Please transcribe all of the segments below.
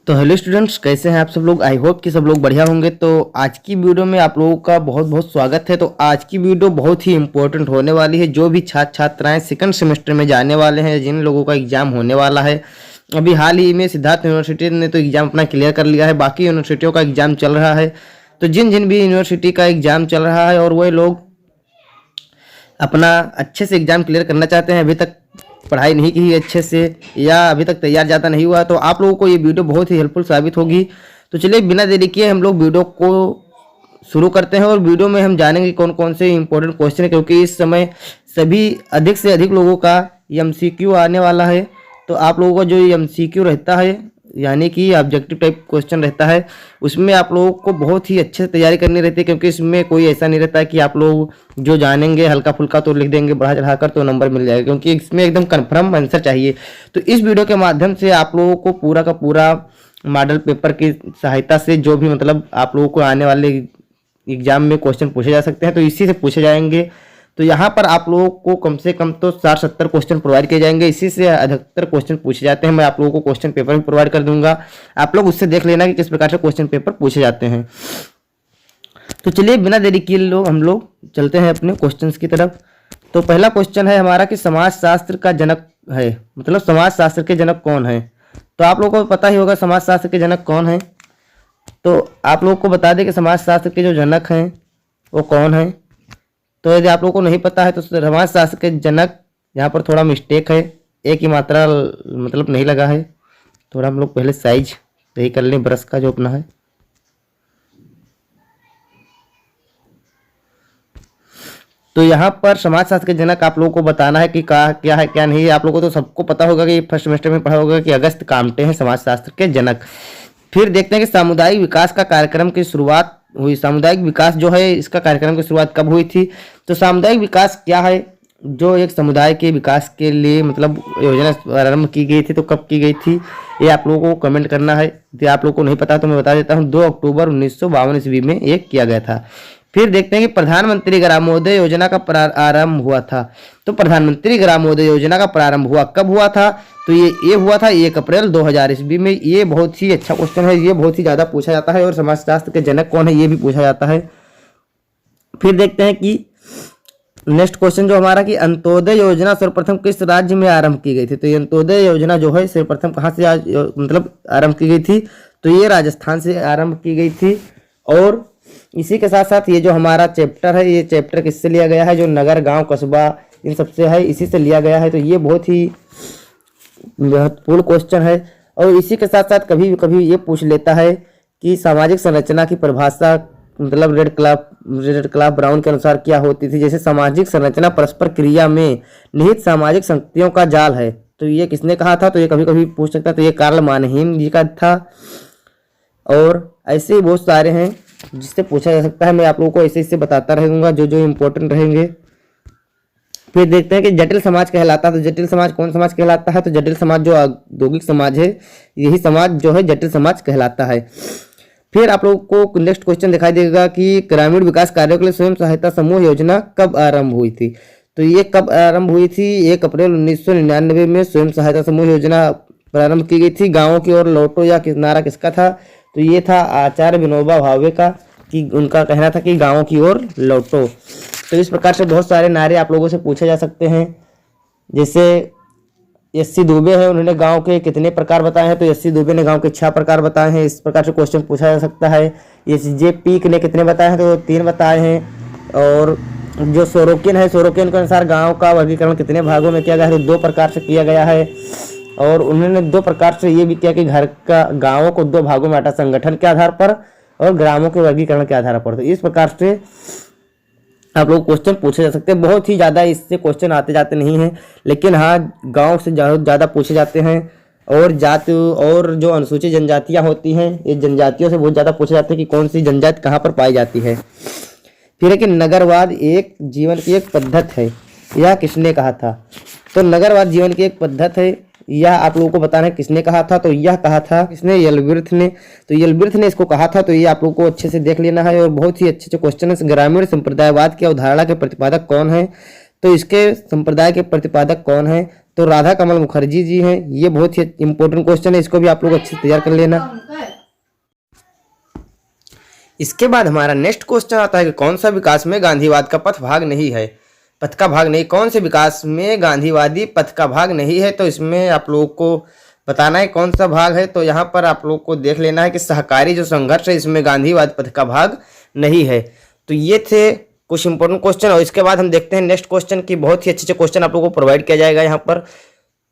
तो hello students, कैसे हैं आप सब लोग। आई होप कि सब लोग बढ़िया होंगे। तो आज की वीडियो में आप लोगों का बहुत बहुत स्वागत है। तो आज की वीडियो बहुत ही इंपॉर्टेंट होने वाली है। जो भी छात्र छात्राएं सेकंड सेमेस्टर में जाने वाले हैं, जिन लोगों का एग्जाम होने वाला है, अभी हाल ही में सिद्धार्थ यूनिवर्सिटी ने तो एग्जाम अपना क्लियर कर लिया है, बाकी यूनिवर्सिटियों का एग्जाम चल रहा है। तो जिन जिन भी यूनिवर्सिटी का एग्जाम चल रहा है और वह लोग अपना अच्छे से एग्जाम क्लियर करना चाहते हैं, अभी तक पढ़ाई नहीं की अच्छे से या अभी तक तैयार ज़्यादा नहीं हुआ, तो आप लोगों को ये वीडियो बहुत ही हेल्पफुल साबित होगी। तो चलिए बिना देरी किए हम लोग वीडियो को शुरू करते हैं और वीडियो में हम जानेंगे कौन कौन से इंपॉर्टेंट क्वेश्चन है, क्योंकि इस समय सभी अधिक से अधिक लोगों का एमसीक्यू आने वाला है। तो आप लोगों का जो एमसीक्यू रहता है, यानी कि ऑब्जेक्टिव टाइप क्वेश्चन रहता है, उसमें आप लोगों को बहुत ही अच्छे से तैयारी करनी रहती है, क्योंकि इसमें कोई ऐसा नहीं रहता है कि आप लोग जो जानेंगे हल्का फुल्का तो लिख देंगे बढ़ा चढ़ाकर तो नंबर मिल जाएगा, क्योंकि इसमें एकदम कन्फर्म आंसर चाहिए। तो इस वीडियो के माध्यम से आप लोगों को पूरा का पूरा मॉडल पेपर की सहायता से जो भी मतलब आप लोगों को आने वाले एग्जाम में क्वेश्चन पूछे जा सकते हैं, तो इसी से पूछे जाएंगे। तो यहाँ पर आप लोगों को कम से कम तो 60-70 क्वेश्चन प्रोवाइड किए जाएंगे, इसी से अधिकतर क्वेश्चन पूछे जाते हैं। मैं आप लोगों को क्वेश्चन पेपर भी प्रोवाइड कर दूंगा, आप लोग उससे देख लेना कि किस प्रकार से क्वेश्चन पेपर पूछे जाते हैं। तो चलिए बिना देरी किए हम लोग चलते हैं अपने क्वेश्चंस की तरफ। तो पहला क्वेश्चन है हमारा कि समाजशास्त्र का जनक है, मतलब समाजशास्त्र के जनक कौन है। तो आप लोगों को पता ही होगा समाजशास्त्र के जनक कौन है। तो आप लोगों को बता दें कि समाजशास्त्र के जो जनक हैं वो कौन है। तो यदि आप लोगों को नहीं पता है तो समाजशास्त्र के जनक, यहाँ पर थोड़ा मिस्टेक है, एक ही मात्रा मतलब नहीं लगा है। थोड़ा हम लोग पहले साइज सही कर लें ब्रश का जो अपना है। तो यहाँ पर समाजशास्त्र के जनक आप लोगों को बताना है कि क्या है क्या नहीं है। आप लोगों को तो सबको पता होगा कि फर्स्ट सेमेस्टर में पढ़ा होगा कि अगस्त कामटे हैं समाजशास्त्र के जनक। फिर देखते हैं कि सामुदायिक विकास का कार्यक्रम की शुरुआत हुई। सामुदायिक विकास जो है, इसका कार्यक्रम की शुरुआत कब हुई थी। तो सामुदायिक विकास क्या है, जो एक समुदाय के विकास के लिए मतलब योजना आरंभ की गई थी, तो कब की गई थी ये आप लोगों को कमेंट करना है। यदि आप लोगों को नहीं पता तो मैं बता देता हूँ, 2 अक्टूबर 1952 ईस्वी में ये किया गया था। फिर देखते हैं कि प्रधानमंत्री ग्रामोदय योजना का प्रारंभ हुआ था। तो प्रधानमंत्री ग्रामोदय योजना का प्रारंभ हुआ कब हुआ था, तो ये हुआ था 1 अप्रैल 2000 ईस्वी में। ये बहुत ही अच्छा क्वेश्चन है, ये बहुत ही ज़्यादा पूछा जाता है। और समाजशास्त्र के जनक कौन है ये भी पूछा जाता है। फिर देखते हैं कि नेक्स्ट क्वेश्चन जो हमारा कि अंत्योदय योजना सर्वप्रथम किस राज्य में आरंभ की गई थी। तो ये अंत्योदय योजना जो है सर्वप्रथम कहाँ से मतलब आरंभ की गई थी, तो ये राजस्थान से आरंभ की गई थी। और इसी के साथ साथ ये जो हमारा चैप्टर है, ये चैप्टर किससे लिया गया है, जो नगर गांव कस्बा इन सबसे है, इसी से लिया गया है। तो ये बहुत ही महत्वपूर्ण क्वेश्चन है। और इसी के साथ साथ कभी कभी ये पूछ लेता है कि सामाजिक संरचना की परिभाषा मतलब रेड क्लाफ ब्राउन के अनुसार क्या होती थी। जैसे सामाजिक संरचना परस्पर क्रिया में निहित सामाजिक शक्तियों का जाल है, तो ये किसने कहा था, तो ये कभी कभी पूछ सकता है। तो ये कार्ल मानहीम जी का था। और ऐसे ही बहुत सारे हैं जिससे पूछा जा सकता है। मैं आप लोगों को ऐसे बताता रहूँगा जो जो इम्पोर्टेंट रहेंगे। फिर देखते हैं कि जटिल समाज कहलाता है। तो जटिल समाज कौन समाज कहलाता है, तो जटिल समाज जो औद्योगिक समाज है, यही समाज जो है जटिल समाज कहलाता है। फिर आप लोगों को नेक्स्ट क्वेश्चन दिखाई देगा कि ग्रामीण विकास कार्यों के लिए स्वयं सहायता समूह योजना कब आरंभ हुई थी। तो ये कब आरंभ हुई थी, 1 अप्रैल 1999 में स्वयं सहायता समूह योजना प्रारंभ की गई थी। गाँवों की ओर लौटो या नारा किसका था, तो ये था आचार्य विनोबा भावे का, कि उनका कहना था कि गाँवों की ओर लौटो। तो इस प्रकार से बहुत सारे नारे आप लोगों से पूछे जा सकते हैं। जैसे एस.सी. दुबे हैं, उन्होंने गांव के कितने प्रकार बताए हैं, तो एस.सी. दुबे ने गांव के 6 प्रकार बताए हैं। इस प्रकार से क्वेश्चन पूछा जा सकता है। एस.जे. पीक ने कितने बताए हैं, तो 3 बताए हैं। और जो सोरोकिन है, सोरोकिन के अनुसार गाँव का वर्गीकरण कितने भागों में किया गया है, तो 2 प्रकार से किया गया है। और उन्होंने 2 प्रकार से ये भी किया कि घर का गाँवों को 2 भागों में बांटा, संगठन के आधार पर और ग्रामों के वर्गीकरण के आधार पर। तो इस प्रकार से आप लोग क्वेश्चन पूछे जा सकते हैं। बहुत ही ज़्यादा इससे क्वेश्चन आते जाते नहीं हैं, लेकिन हाँ गांव से ज़्यादा पूछे जाते हैं। और जाति और जो अनुसूचित जनजातियां होती हैं, ये जनजातियों से बहुत ज़्यादा पूछे जाते हैं कि कौन सी जनजाति कहाँ पर पाई जाती है। फिर है कि नगरवाद एक जीवन की एक पद्धति है, यह किसने कहा था। तो नगरवाद जीवन की एक पद्धति है, यह आप लोगों को बताना है किसने कहा था। तो यह कहा था किसने, येल्बर्थ ने। तो येल्बर्थ ने इसको कहा था। तो ये आप लोगों को अच्छे से देख लेना है। और बहुत ही अच्छे अच्छे क्वेश्चन है। ग्रामीण संप्रदायवाद की अवधारणा के प्रतिपादक कौन है, तो इसके संप्रदाय के प्रतिपादक कौन है, तो राधा कमल मुखर्जी जी हैं। ये बहुत ही इंपॉर्टेंट क्वेश्चन है, इसको भी आप लोग अच्छे से तैयार कर लेना। इसके बाद हमारा नेक्स्ट क्वेश्चन आता है कि कौन सा विकास में गांधीवाद का पथ भाग नहीं है, पथ का भाग नहीं, कौन से विकास में गांधीवादी पथ का भाग नहीं है। तो इसमें आप लोगों को बताना है कौन सा भाग है। तो यहाँ पर आप लोग को देख लेना है कि सहकारी जो संघर्ष है इसमें गांधीवाद पथ का भाग नहीं है। तो ये थे कुछ इंपॉर्टेंट क्वेश्चन। और इसके बाद हम देखते हैं नेक्स्ट क्वेश्चन की बहुत ही अच्छे क्वेश्चन आप लोगों को प्रोवाइड किया जाएगा यहाँ पर।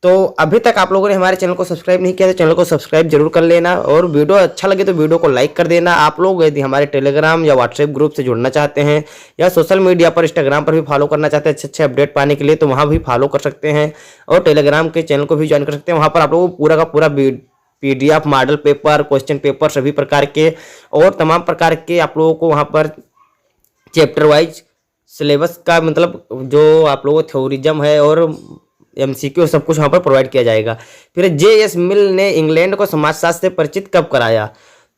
तो अभी तक आप लोगों ने हमारे चैनल को सब्सक्राइब नहीं किया तो चैनल को सब्सक्राइब जरूर कर लेना, और वीडियो अच्छा लगे तो वीडियो को लाइक कर देना। आप लोग यदि हमारे टेलीग्राम या व्हाट्सएप ग्रुप से जुड़ना चाहते हैं या सोशल मीडिया पर इंस्टाग्राम पर भी फॉलो करना चाहते हैं अच्छे अपडेट पाने के लिए, तो वहाँ भी फॉलो कर सकते हैं और टेलीग्राम के चैनल को भी ज्वाइन कर सकते हैं। वहाँ पर आप लोगों को पूरा का पूरा PDF, model paper, question paper सभी प्रकार के और तमाम प्रकार के आप लोगों को वहाँ पर चैप्टर वाइज सिलेबस का मतलब जो आप लोगों को थ्योरिज्म है और MCQ सब कुछ वहाँ पर प्रोवाइड किया जाएगा। फिर JS मिल ने इंग्लैंड को समाजशास्त्र से परिचित कब कराया?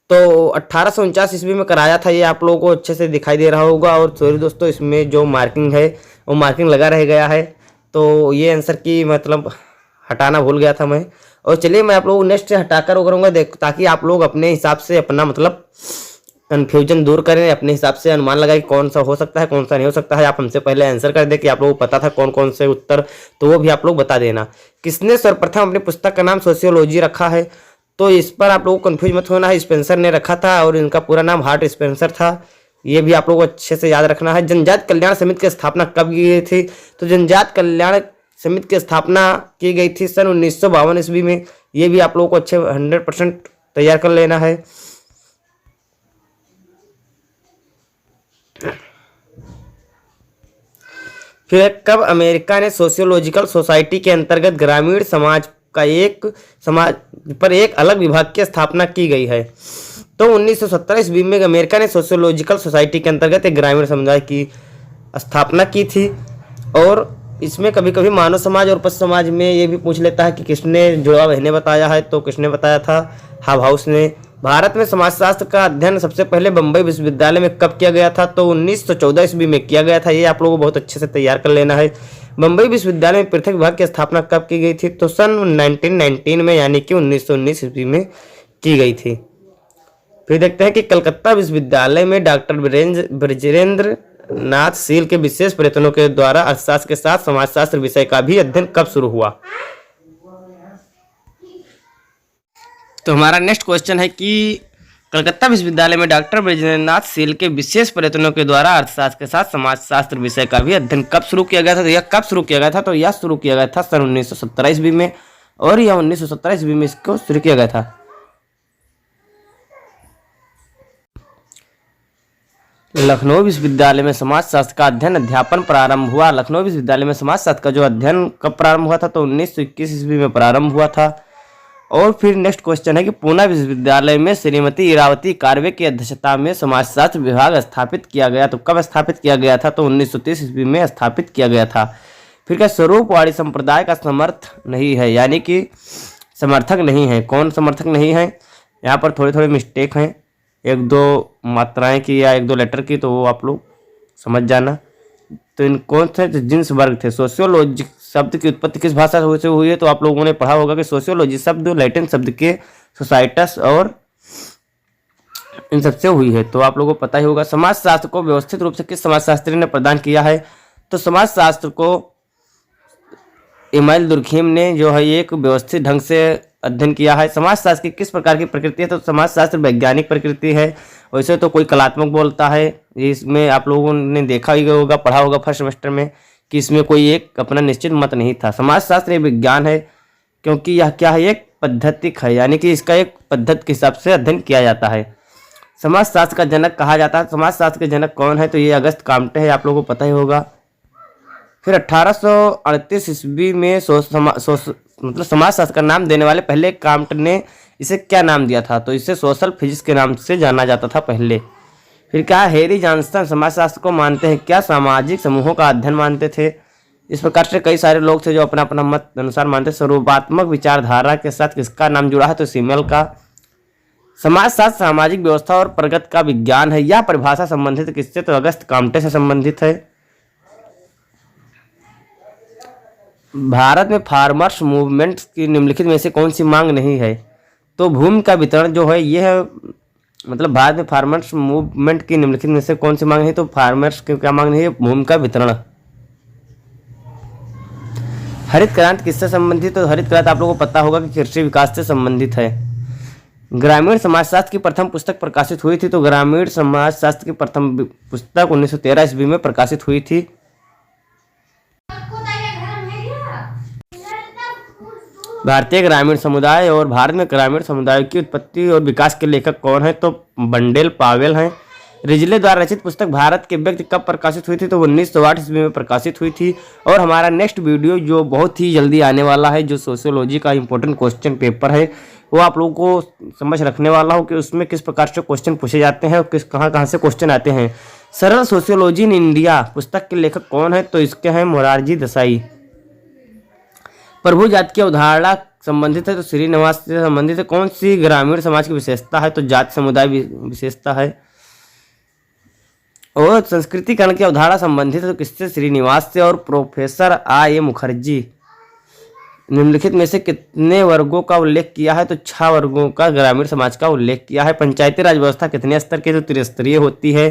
तो 1849 ईस्वी में कराया था। ये आप लोगों को अच्छे से दिखाई दे रहा होगा। और सॉरी दोस्तों, इसमें जो मार्किंग है वो मार्किंग लगा रह गया है, तो ये आंसर की मतलब हटाना भूल गया था मैं। और चलिए मैं आप लोगों को नेक्स्ट से हटाकर वो करूँगा ताकि आप लोग अपने हिसाब से अपना मतलब कन्फ्यूजन दूर करें, अपने हिसाब से अनुमान लगाए कौन सा हो सकता है कौन सा नहीं हो सकता है। आप हमसे पहले आंसर कर दे कि आप लोगों को पता था कौन कौन से उत्तर, तो वो भी आप लोग बता देना। किसने सर्वप्रथम अपनी पुस्तक का नाम सोशियोलॉजी रखा है? तो इस पर आप लोगों को कन्फ्यूज मत होना है, स्पेंसर ने रखा था और इनका पूरा नाम हार्ट स्पेंसर था। ये भी आप लोगों को अच्छे से याद रखना है। जनजाति कल्याण समिति की स्थापना कब की गई थी? तो जनजाति कल्याण समिति की स्थापना की गई थी सन 1952 ईस्वी में। ये भी आप लोगों को अच्छे 100% तैयार कर लेना है। फिर कब अमेरिका ने सोशियोलॉजिकल सोसाइटी के अंतर्गत ग्रामीण समाज पर एक अलग विभाग की स्थापना की गई है? तो 1917 ईस्वी में अमेरिका ने सोशियोलॉजिकल सोसाइटी के अंतर्गत एक ग्रामीण समुदाय की स्थापना की थी। और इसमें कभी कभी मानव समाज और पशु समाज में ये भी पूछ लेता है कि किसने जुड़ाव इन्हें बताया है, तो किसने बताया था? हाबहाउस ने। भारत में समाजशास्त्र का अध्ययन सबसे पहले बम्बई विश्वविद्यालय में कब किया गया था? तो 1914 ईस्वी में किया गया था। ये आप लोगों को बहुत अच्छे से तैयार कर लेना है। बम्बई विश्वविद्यालय में पृथक विभाग की स्थापना कब की गई थी? तो सन 1919 में, यानी कि 1919 ईस्वी में की गई थी। फिर देखते हैं कि कलकत्ता विश्वविद्यालय में डॉक्टर ब्रजेंद्र नाथ सील के विशेष प्रयत्नों के द्वारा अर्थशास्त्र के साथ समाजशास्त्र विषय का भी अध्ययन कब शुरू हुआ? तो हमारा नेक्स्ट क्वेश्चन है कि कलकत्ता विश्वविद्यालय में डॉक्टर ब्रजेंद्र नाथ सील के विशेष प्रयत्नों के द्वारा अर्थशास्त्र के साथ समाजशास्त्र विषय का भी अध्ययन कब शुरू किया गया था? तो यह कब शुरू किया गया था? तो यह शुरू किया गया था सन 1917 ईस्वी में, और यह 1917 ईस्वी में इसको शुरू किया गया था। लखनऊ विश्वविद्यालय में समाजशास्त्र का अध्ययन अध्यापन प्रारंभ हुआ। लखनऊ विश्वविद्यालय में समाजशास्त्र का जो अध्ययन कब प्रारंभ हुआ था? तो 1921 ईस्वी में प्रारंभ हुआ था। और फिर नेक्स्ट क्वेश्चन है कि पूना विश्वविद्यालय में श्रीमती इरावती कार्वे की अध्यक्षता में समाजशास्त्र विभाग स्थापित किया गया। तो कब स्थापित किया गया था? तो 1930 ईस्वी में स्थापित किया गया था। फिर क्या स्वरूपवादी संप्रदाय का समर्थ नहीं है, यानी कि समर्थक नहीं है? कौन समर्थक नहीं है? यहाँ पर थोड़े थोड़े मिस्टेक हैं, एक दो मात्राएं की या एक दो लेटर की, तो वो आप लोग समझ जाना। तो इन कौन से जिन्स वर्ग थे? सोशियोलॉजी शब्द की उत्पत्ति किस भाषा से हुई है? तो आप लोगों ने पढ़ा होगा कि सोशियोलॉजी शब्द लैटिन शब्द के सोसाइटस और इन सबसे हुई है, तो आप लोगों को पता ही होगा। समाजशास्त्र को व्यवस्थित रूप से किस समाजशास्त्री ने प्रदान किया है? तो समाजशास्त्र को इमाइल दुर्खीम ने जो है एक व्यवस्थित ढंग से अध्ययन किया है। समाजशास्त्र की किस प्रकार की प्रकृति है? तो समाजशास्त्र वैज्ञानिक प्रकृति है। वैसे तो कोई कलात्मक बोलता है, इसमें आप लोगों ने देखा ही होगा, पढ़ा होगा फर्स्ट सेमेस्टर में कि इसमें कोई एक अपना निश्चित मत नहीं था। समाजशास्त्र एक विज्ञान है क्योंकि यह क्या है, एक पद्धतिक है, यानी कि इसका एक पद्धति के हिसाब से अध्ययन किया जाता है। समाजशास्त्र का जनक कहा जाता है। समाजशास्त्र के जनक कौन है? तो ये अगस्त काम्टे है, आप लोगों को पता ही होगा। फिर 1838 ईस्वी में मतलब समाजशास्त्र का नाम देने वाले पहले काम्ट ने इसे क्या नाम दिया था? तो इसे सोशल फिजिक्स के नाम से जाना जाता था पहले। फिर क्या हैरी जॉनसन समाजशास्त्र को मानते हैं क्या? सामाजिक समूहों का अध्ययन मानते थे। इस प्रकार से कई सारे लोग थे जो अपना अपना मत अनुसार मानते। स्वरूपात्मक विचारधारा के साथ किसका नाम जुड़ा है? तो सीमेल का। समाजशास्त्र सामाजिक व्यवस्था और प्रगति का विज्ञान है। यह परिभाषा संबंधित किससे? तो अगस्त काम्टे से संबंधित है। भारत में फार्मर्स मूवमेंट की निम्नलिखित में से कौन सी मांग नहीं है? तो भूमि का वितरण जो है ये है, मतलब भारत में फार्मर्स मूवमेंट की निम्नलिखित में से कौन सी मांग नहीं? तो फार्मर्स की क्या मांग नहीं है? भूमि का वितरण। हरित क्रांति किससे संबंधित? तो हरित क्रांति आप लोगों को पता होगा कि कृषि विकास से संबंधित है। ग्रामीण समाजशास्त्र की प्रथम पुस्तक प्रकाशित हुई थी? तो ग्रामीण समाजशास्त्र की प्रथम पुस्तक 1913 ईस्वी में प्रकाशित हुई थी। भारतीय ग्रामीण समुदाय और भारत में ग्रामीण समुदाय की उत्पत्ति और विकास के लेखक कौन है? तो बंडेल पावेल हैं। रिजले द्वारा रचित पुस्तक भारत के व्यक्ति कब प्रकाशित हुई थी? तो 1908 ईस्वी में प्रकाशित हुई थी। और हमारा नेक्स्ट वीडियो जो बहुत ही जल्दी आने वाला है, जो सोशियोलॉजी का इंपॉर्टेंट क्वेश्चन पेपर है, वो आप लोगों को समझ रखने वाला हो कि उसमें किस प्रकार से क्वेश्चन पूछे जाते हैं और किस कहाँ से क्वेश्चन आते हैं। सरल सोशियोलॉजी इन इंडिया पुस्तक के लेखक कौन है? तो इसके हैं मोरारजी देसाई। प्रभु जाति की अवधारणा संबंधित है? तो श्रीनिवास से संबंधित है। कौन सी ग्रामीण समाज की विशेषता है? तो जाति समुदाय विशेषता है। और संस्कृतिकरण की अवधारणा संबंधित है? तो किससे? श्रीनिवास से और प्रोफेसर A मुखर्जी। निम्नलिखित में से कितने वर्गों का उल्लेख किया है? तो 6 वर्गों का ग्रामीण समाज का उल्लेख किया है। पंचायती राज व्यवस्था कितने स्तर की? तो त्रिस्तरीय होती है।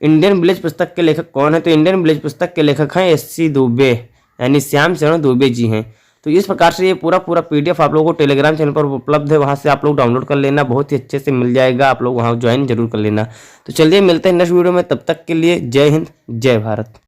इंडियन विलेज पुस्तक के लेखक कौन है? तो इंडियन विलेज पुस्तक के लेखक हैं SC दुबे, यानी श्याम चरण दुबे जी हैं। तो इस प्रकार से ये पूरा PDF आप लोगों को टेलीग्राम चैनल पर उपलब्ध है, वहाँ से आप लोग डाउनलोड कर लेना, बहुत ही अच्छे से मिल जाएगा, आप लोग वहाँ ज्वाइन जरूर कर लेना। तो चलिए मिलते हैं नेक्स्ट वीडियो में, तब तक के लिए जय हिंद जय भारत।